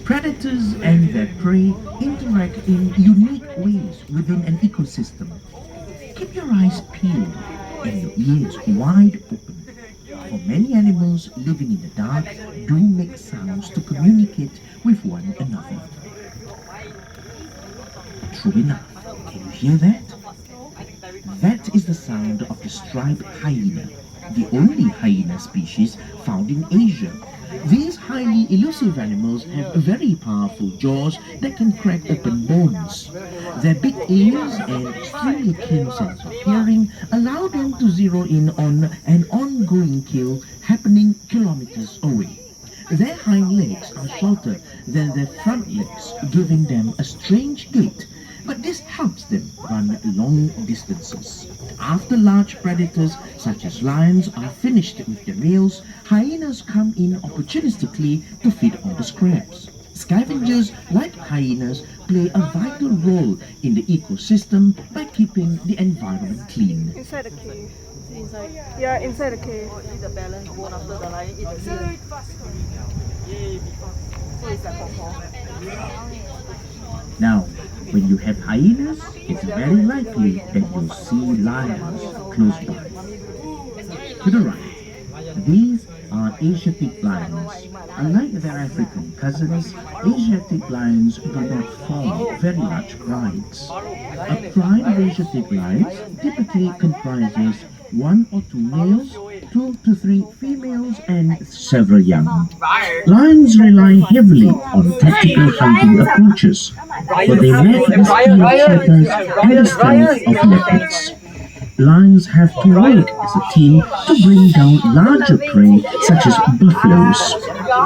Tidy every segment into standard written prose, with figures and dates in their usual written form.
Predators and their prey interact in unique ways within an ecosystem. Keep your eyes peeled and your ears wide open. For many animals living in the dark do make sounds to communicate with one another. True enough, can you hear that? That is the sound of the striped hyena, the only hyena species found in Asia. These highly elusive animals have very powerful jaws that can crack open bones. Their big ears and extremely keen sense of hearing allow them to zero in on an ongoing kill happening kilometers away. Their hind legs are shorter than their front legs, giving them a strange gait, but this helps them run long distances. After large predators such as lions are finished with their meals, hyenas come in opportunistically to feed on the scraps. Scavengers like hyenas play a vital role in the ecosystem by keeping the environment clean. Inside the cave. Inside. Yeah, inside the cave. Eat the balance bone after the lion eat the meal. So it's like for Now, when you have hyenas, it's very likely that you'll see lions close by. To the right, these are Asiatic lions. Unlike their African cousins, Asiatic lions do not form very large prides. A pride of Asiatic lions typically comprises 1 or 2 males, 2 to 3 females, and several young. Lions rely heavily on tactical hunting approaches, for they lack the speed of cheetahs and the strength of leopards. Lions have to work as a team to bring down larger prey such as buffaloes.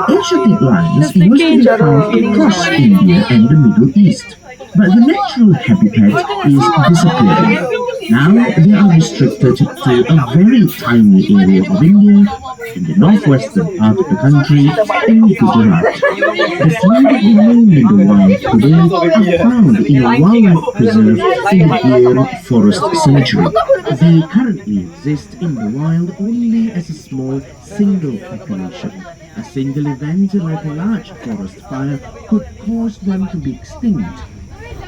Asiatic lions usually found across India and the Middle East, but the natural habitat is disappearing. Now they are restricted to a very tiny area of India, in the northwestern part of the country, in Gujarat. The few that remain in the wild today are found in a wildlife preserve in the Gir Forest Sanctuary. They currently exist in the wild only as a small single population. A single event like a large forest fire could cause them to be extinct.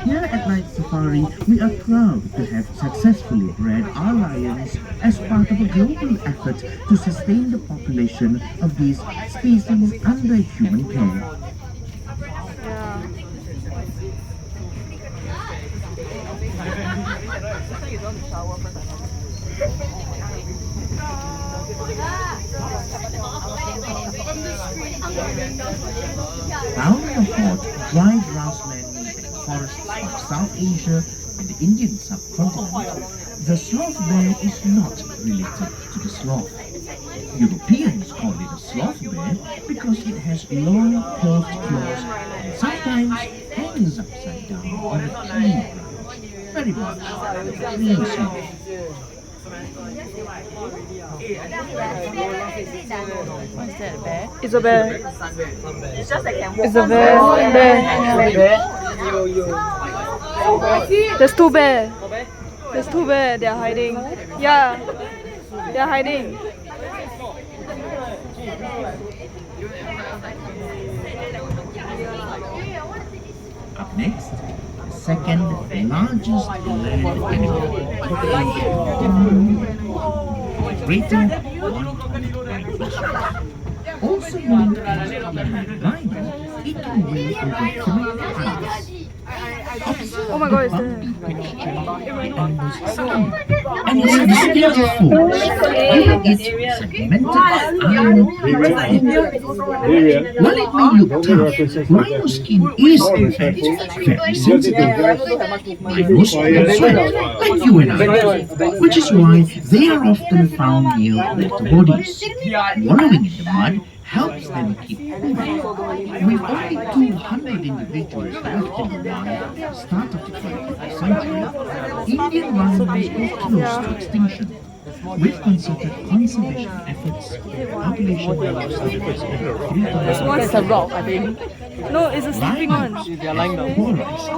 Here at Night Safari, we are proud to have successfully bred our lions as part of a global effort to sustain the population of these species under human care. Found in the hot, dry grassland forests of South Asia and the Indian subcontinent, the sloth bear is not related to the sloth. Europeans call it a sloth bear because it has long curved claws and sometimes hangs upside down on a tree branch. Very much like a tree sloth. What's that, bear? It's a bear. It's just like It's a bear. Bear. There's 2 bears. There's 2 bears. They're hiding. Yeah. They're hiding. Up next, the second largest land animal, greater one-eyed also known as the rhino, it can weigh over 3 tons. Oh my god, it's there. Texture on the skin and its distinctive force, giving it segmented iron While it may look tough, rhino skin is in fact very sensitive. Rhinos sweat like you and I, which is why they are often found near water bodies. Wallowing in the mud helps them keep cool. With only 200 individuals left in the wild at the start of the 20th century, Indian rhinos were close to extinction. With concerted conservation efforts, the population now stands at 3 times. It's a rock, I think. No, it's a sleeping one. They are lying down. Polarized.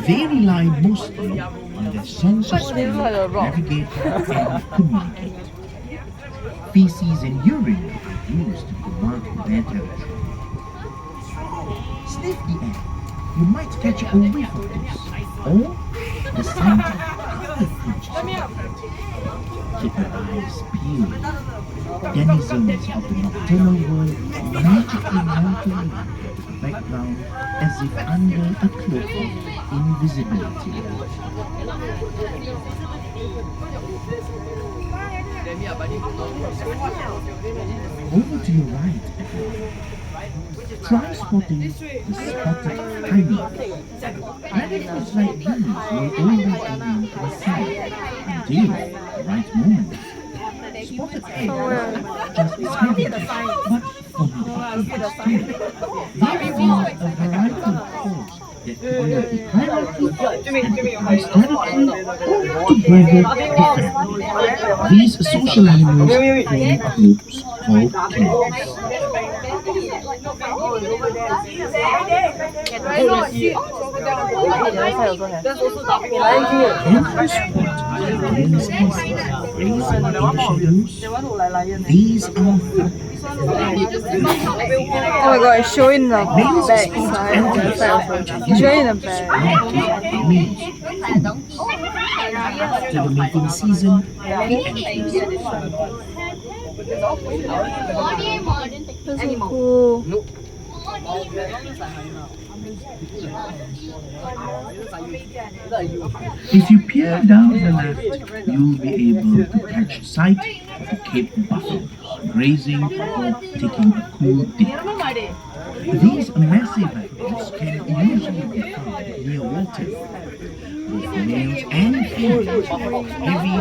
They rely mostly on their sense of smell to navigate and communicate. Feces and urine are used to mark their territory. Sniff the air. You might catch a whiff of this, or the scent of colored creatures. Keep your eyes peeled. Denizens of the nocturnal world magically melting into the background as if under a cloak of invisibility. Over to your right, everyone. Try spotting the spotted hyena. Predators like these will always remain concealed until the right moment. Spotted hyena just scavengers, but formidable creatures too. They reveal a variety of calls that can be hierarchy and austerity or together different. These social animals form groups called clans. These are Oh my god, it's showing the back side. It's showing the back. After the mating season, That's so cool. if you peer down the left, you'll be able to catch sight of the Cape buffaloes grazing or taking a cool dip. These massive animals can usually be found near water. Both males and females have heavy,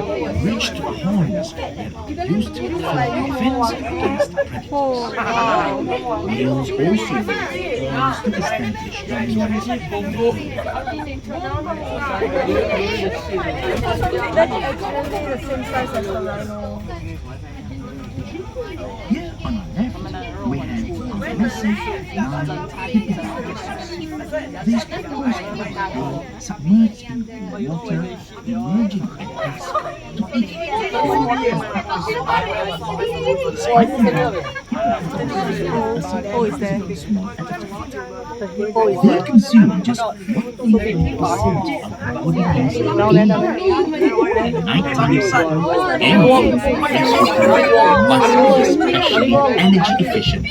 ridged horns that are used for defense against predators. Males also use horns to establish dominance. That's actually the same size as the rhino. Here on our left, we have our massive nine hippopotamuses. These animals are submerged in water, emerging at dusk to eat. Despite the Oh, is there? small appetite. They consume just 1.4% of body mass daily. At nighttime, and must be especially energy efficient.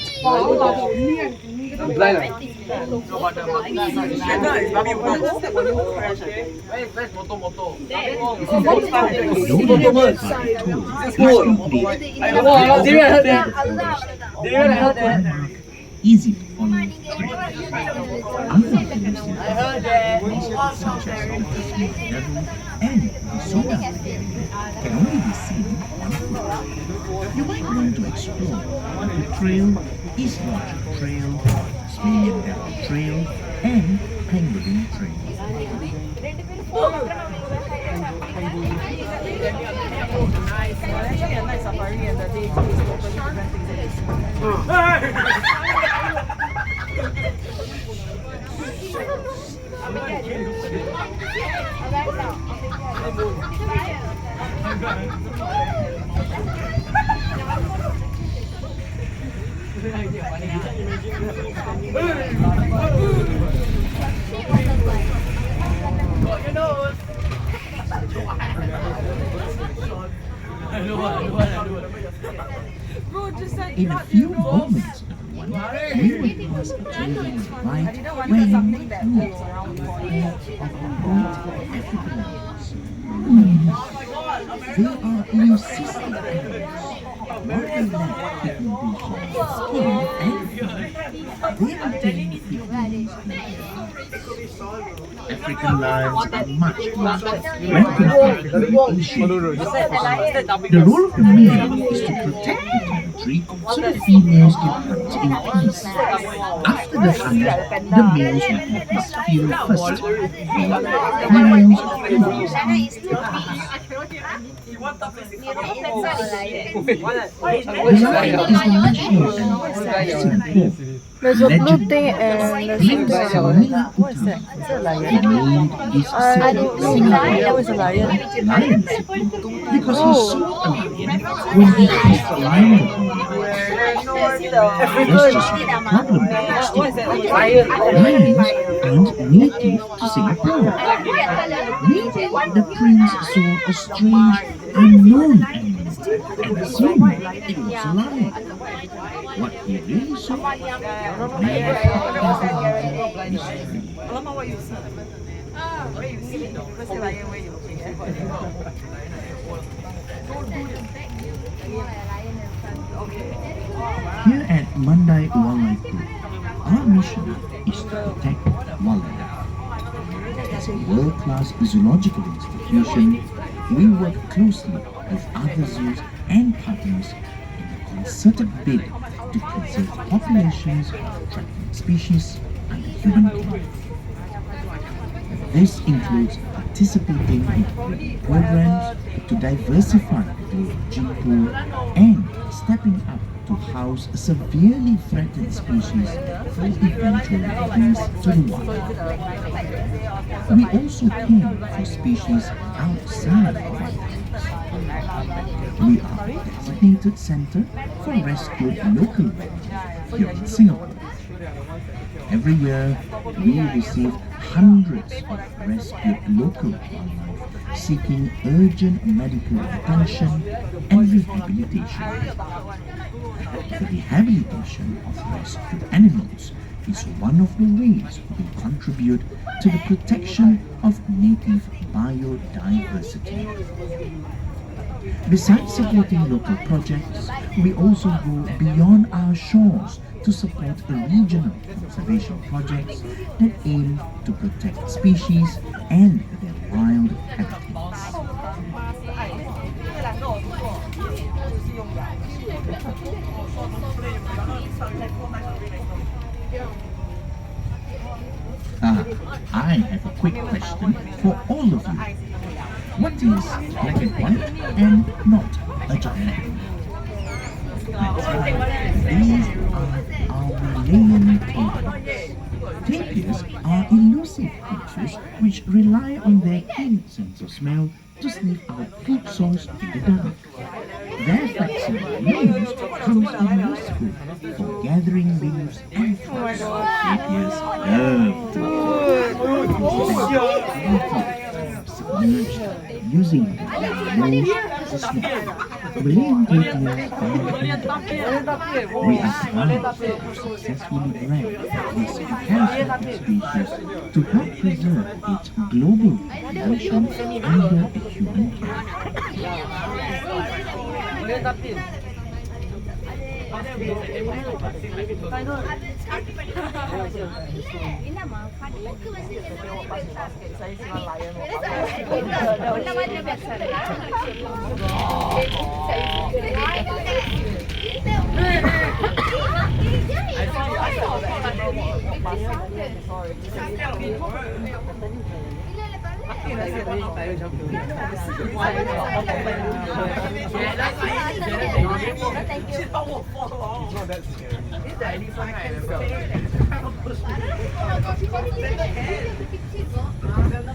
Easy to follow trail. Other things such as devil and the soda can only be seen on foot. You might want to explore the trail, East Lodge Trail, Spaniard Trail, and Pangolin Trail. In a few moments, everyone, we will pass a children's ride where you might meet a pair of our great African animals. They are leucistic animals. While they lack pigmentation, skin, and fur, they retain thickness. African lions are much larger when compared to Asian. The role of the male is to protect the territory so the females can hunt in peace. After the hunt, the males will have his field first, while females follows in the peace. The lion is the national animal of Singapore. There's a blue thing and there's something like what is that? Is that a lion? Is I don't know. What is a lion? lion because he saw a lion when he kissed the lion. That's just the problem. Lions aren't native to Singapore. Maybe the prince saw a strange, unknown animal and assumed it was a lion. What he really saw remains a mystery. Here at Mandai Wildlife Group, our mission is to protect wildlife. As a world-class zoological institution, we work closely with other zoos and partners in a concerted bid to preserve populations of threatened species under human care. This includes participating in breeding programs to diversify the global gene pool and stepping up to house severely threatened species for eventual release to the wild. We also care for species outside of our limits. We are a designated center for rescued local wildlife here in Singapore. Every year, we receive hundreds of rescued local wildlife seeking urgent medical attention and rehabilitation. The rehabilitation of rescued animals is one of the ways we contribute to the protection of native biodiversity. Besides supporting local projects, we also go beyond our shores to support regional conservation projects that aim to protect species and their wild habitats. I have a quick question for all of you. What is black and white and not a giant? These are our Malayan tapirs. Tapirs are elusive creatures which rely on their keen sense of smell to sniff out food source in the dark. Their flexible nose comes in useful for gathering leaves and fruits. Tapirs love to submerged using their nose as a snout. Malayan tapirs we are proud to have successfully bred this comparative species to help preserve its global population under a human care.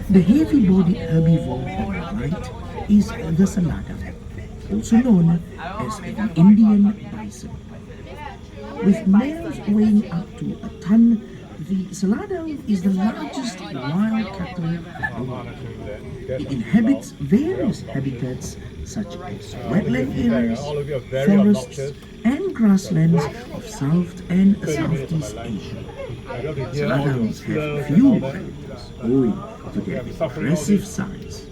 The heavy-bodied herbivore on the right is the Salada, also known as the Indian bison. With males weighing up to a ton, the Salada is the largest wild cattle in the world. It inhabits various habitats such as wetland areas, forests, and grasslands of South and Southeast Asia. Saladas have few predators owing to their impressive size.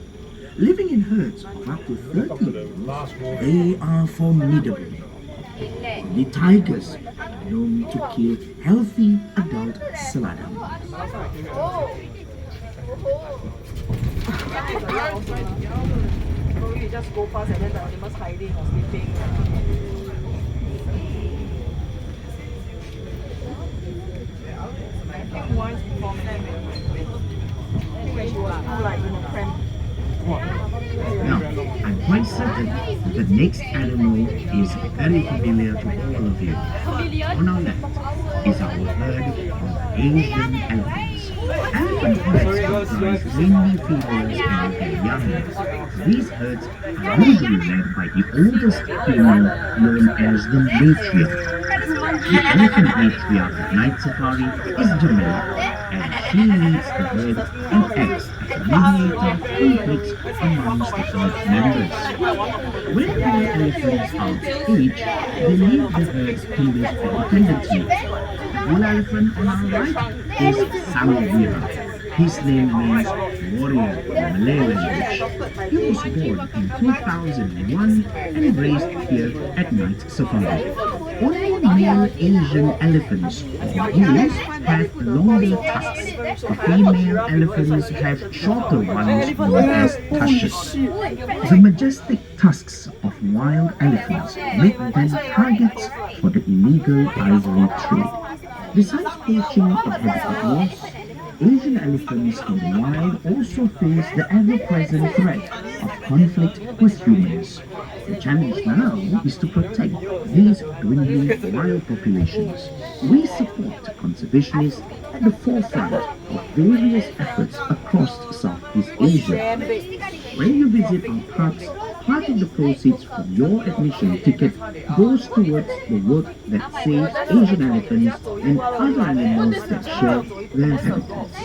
Living in herds of up to 30 males, they are formidable. The tigers are known to kill healthy adult Salada. You just go past and then the animals hiding or sleeping. I think once before when you are like in a cramp. Now, I'm quite certain the next animal is very familiar to all of you. On our left is our herd of Asian elephants. Elephant herds comprise mainly females and their young. These herds are usually led by the oldest female known as the matriarch. The elephant matriarch at Night Safari is Jamila, and she leads the herd and acts as a mediator of conflicts amongst the herd members. When the elephants are of age, they leave the herd to live independently. The bull elephant on our right is Samudvira. His name means warrior in the Malay language. He was born in 2001 and raised here at Night Safari. Only male Asian elephants or bulls have longer tusks. The female elephants have shorter ones known as tushes. The majestic tusks of wild elephants make them targets for the illegal ivory trade. Besides poaching of habitat loss, Asian elephants in the wild also face the ever-present threat of conflict with humans. The challenge now is to protect these dwindling wild populations. We support conservationists at the forefront of various efforts across Southeast Asia. When you visit our parks, part of the proceeds from your admission ticket goes towards the work that saves Asian elephants and other animals that share their habitats.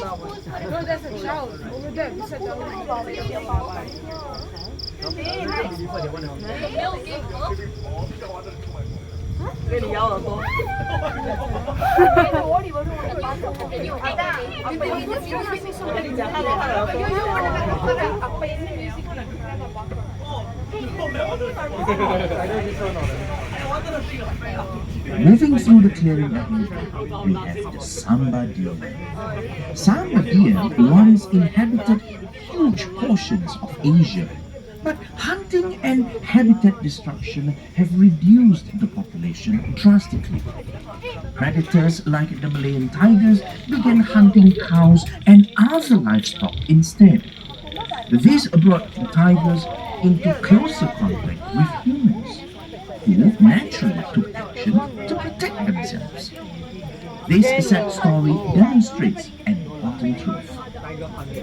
Moving through the clearing ahead, we have the Samba deer. Samba deer once inhabited huge portions of Asia, but hunting and habitat destruction have reduced the population drastically. Predators like the Malayan tigers began hunting cows and other livestock instead. This brought the tigers into closer contact with humans, who naturally took action to protect themselves. This sad story demonstrates an important truth.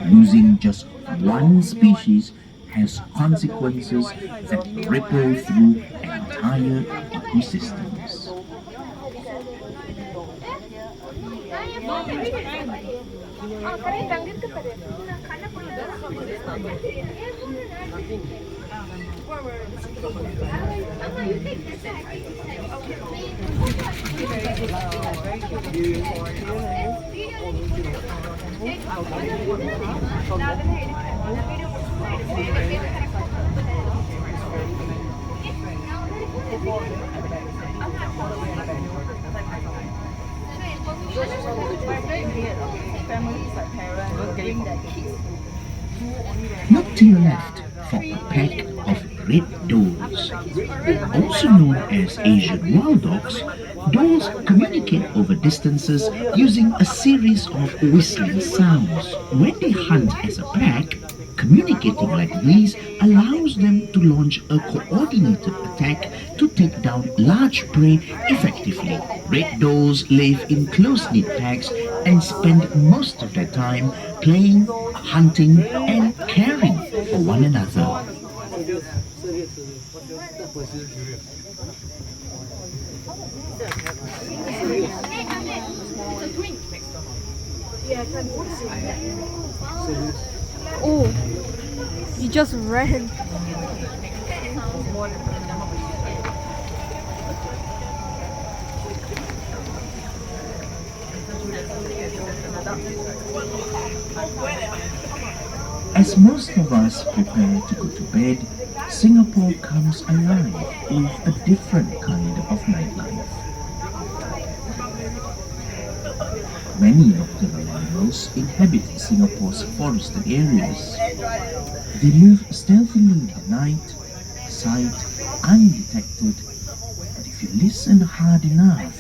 Losing just one species has consequences that ripple through entire ecosystems. Look to your left for a pack of red does. Also known as Asian wild dogs, does communicate over distances using a series of whistling sounds. When they hunt as a pack, communicating like these allows them to launch a coordinated attack to take down large prey effectively. Red does live in close-knit packs and spend most of their time playing, hunting, and caring for one another. Oh, you just ran. As most of us prepare to go to bed, Singapore comes alive with a different kind of nightlife. Many nocturnal animals inhabit Singapore's forested areas. They move stealthily in the night, sight undetected, but if you listen hard enough,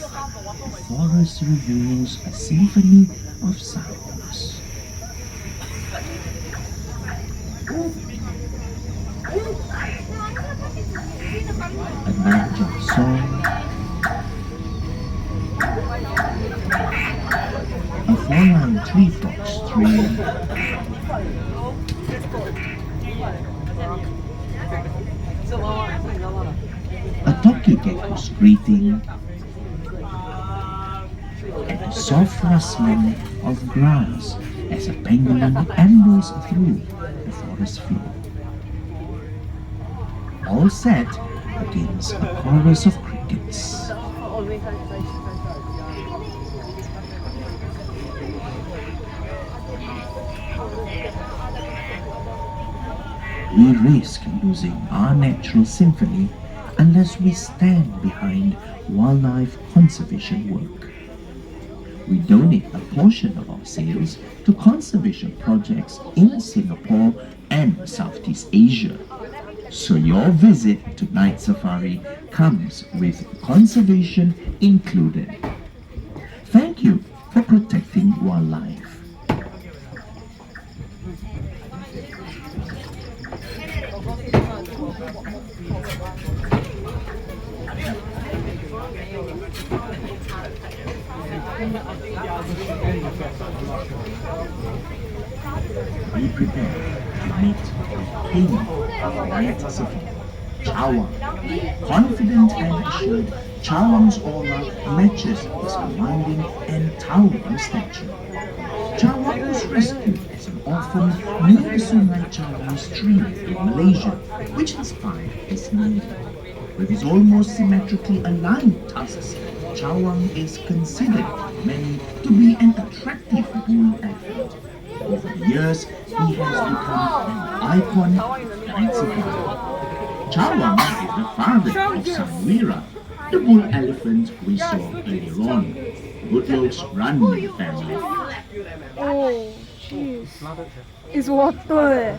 the forest reveals a symphony of sounds. A nightjar song, a four-line tree fox trail, a talkie gecko's greeting, and the soft rustling of grass as a penguin ambles through the forest floor. All set against a chorus of crickets. We risk losing our natural symphony unless we stand behind wildlife conservation work. We donate a portion of our sales to conservation projects in Singapore and Southeast Asia. So your visit to Night Safari comes with conservation included. Thank you for protecting wildlife. We prepare to meet the king of Night Safari, Chawang. Confident and assured, Chawang's aura matches his commanding and towering stature. Chawang was rescued as an orphan near the Sungai Chawang stream in Malaysia, which inspired his name. With his almost symmetrically aligned tusks, Chawang is considered by many to be an attractive bull elephant. Over the years, he has become an icon of Night Safari. Chawang is the father of Samira, the bull elephant we saw earlier on. Good looks run in the family. Oh, jeez. It's water.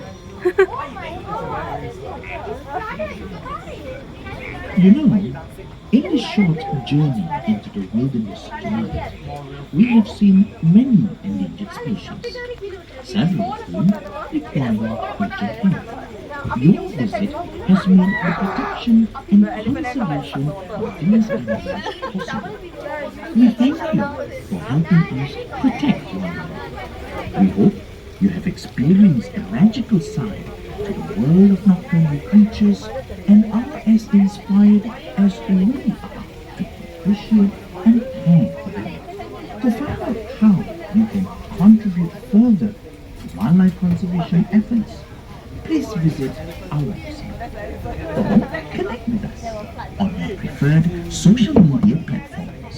You know, in this short journey into the wilderness tonight, we have seen many endangered species, several of whom require urgent help. Your visit has made the protection and conservation of these animals possible. We thank you for helping us protect wildlife. We hope you have experienced the magical side to the world of nocturnal creatures and are as inspired as we are to appreciate and care for them. To find out how you can contribute further to wildlife conservation efforts, please visit our website or connect with us on your preferred social media platforms.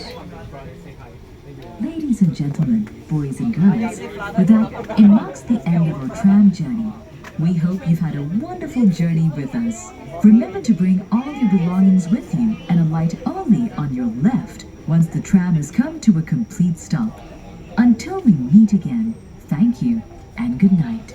Ladies and gentlemen, boys and girls, with that, it marks the end of our tram journey. We hope you've had a wonderful journey with us. Remember to bring all your belongings with you and alight only on your left once the tram has come to a complete stop. Until we meet again, thank you and good night.